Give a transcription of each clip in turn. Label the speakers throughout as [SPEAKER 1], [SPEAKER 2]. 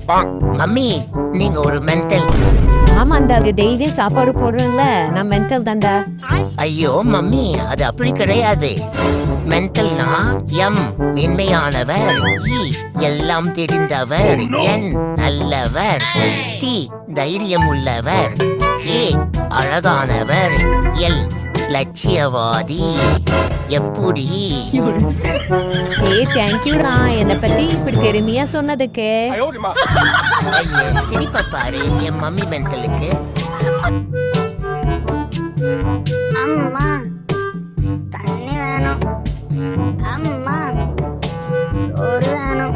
[SPEAKER 1] Mummy நீங்க ஒரு mental.
[SPEAKER 2] ஆமா, அந்த டெய்லி சாப்பாடு போடுறேன்ல, நான் மென்டல் தான்டா.
[SPEAKER 1] ஐயோ மம்மி, அது அப்படி கிடையாது. மென்டல்னா எம் மென்மையானவர், இ எல்லாம் தெரிந்தவர், என் நல்லவர், டி தைரியம் உள்ளவர், ஏ அழகானவர், எல் லட்சியவாதி. எப்படி?
[SPEAKER 2] தேங்க்யூடா, என்னை பத்தி இப்படி பெருமையா சொன்னதுக்கு.
[SPEAKER 1] ஐயா சிரிப்பா பாரு என் மம்மி மென்டலுக்கு.
[SPEAKER 3] அம்மா தண்ணி வேணும், அம்மா சோறு வேணும்,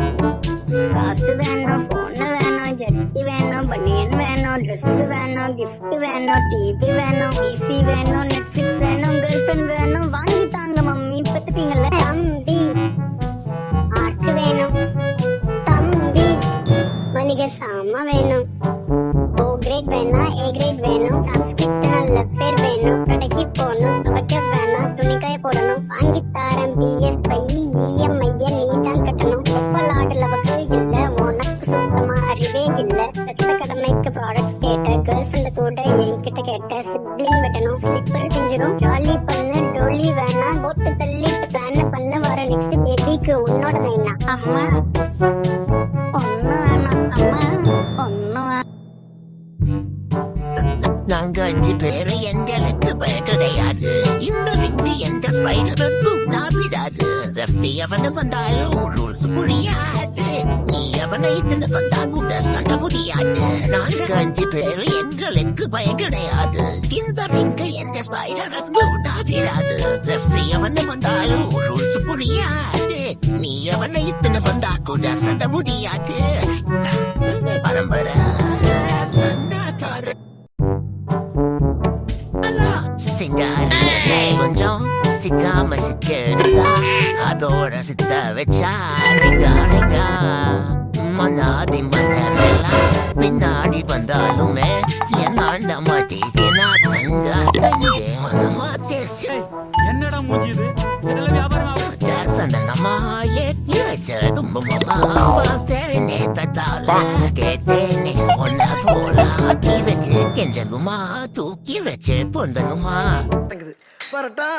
[SPEAKER 3] காசு வேணும், போன் வேணும், ஜட்டி வேணும், பனியன் வேணும், ட்ரெஸ் வேணும், கிஃப்ட் வேணும், டிவி வேணும், பிசி வேணும், நெட்ஃபிளிக்ஸ் வேணும், கேர்ள் ஃப்ரெண்ட் வேணும், வாங்கி தாங்க மம்மி. பத்துட்டீங்கல்ல. தம்பி ஆர்க்கு வேணும், தம்பி மளிகை சாமா வேணும், ஓ கிரேட் வேணா ஏ கிரேட் வேணும், சான்ஸ்கிரிட் நல்ல பேர் வேணும், கடைக்கு போகணும், துவைக்க வேணாம், துணிக்காய போடணும், வாங்கி தாரேன் பிஎஸ்ஐ இஎம்ஐ நீ தான் கட்டணும், ஒப்பலாடு லவக்கு இல்ல உனக்கு சுத்தமா அறிவே இல்ல, பெத்த கடமைக்கு ப்ராடக்ட்ஸ் கேட்ட, கேர்ள் ஃப்ரெண்ட் கூட என்கிட்ட கேட்ட, சிப்ளிங் வெட்டணும், ஸ்லிப்பர் பிஞ்சிரும், ஜாலி பண்ணு, டோலி வேணாம், போட்டு தள்ளிட்டு பிளான் பண்ண, வர நெக்ஸ்ட் பேபிக்கு உன்னோட வேணா, அம்மா ஒன்னு வேணாம், அம்மா ஒன்னு வேணாம்.
[SPEAKER 1] நாங்க 5 பேரு எங்களுக்கு பய கிடையாது. இந்த ரிங்கு எந்த ஸ்பைடருக்கும் நாவிடாது. ரெஃப்ரி எவனு வந்தாலும் ரூல்ஸ் புரியாது. நீ எவனை இத்தனை வந்தாலும் இந்த சண்டை முடியாது. நாங்க 5 பேரு எங்களுக்கு பய கிடையாது. இந்த ரிங்கு எந்த ஸ்பைடருக்கும் நாவிடாது. ரெஃப்ரி எவனு வந்தாலும் ரூல்ஸ் புரியாது. நீ எவனை இத்தனை வந்தா கூட சண்டை முடியாது. பரம்பரை சண்டைக்கார கொஞ்சம் சிக்காம சிக்கெடுத்தா அதோட சித்த வச்சா ரிங்கா ரிங்கா. மன்னாதி மன்னர் எல்லாம் பின்னாடி வந்தாலுமே என் ஆண்ட மாட்டேனா தங்க தங்க மனமா சேசி.
[SPEAKER 4] என்னடா மூஞ்சி இது? இதெல்லாம் வியாபாரம்
[SPEAKER 1] சந்தனமா ஏத்தி வச்ச தும்பமா பார்த்தேனே தத்தால கேட்டேனே ஒன்ன போல ஆக்கி வச்சு கெஞ்சனுமா தூக்கி வச்சு பொந்தனுமா.
[SPEAKER 4] வரட்டா.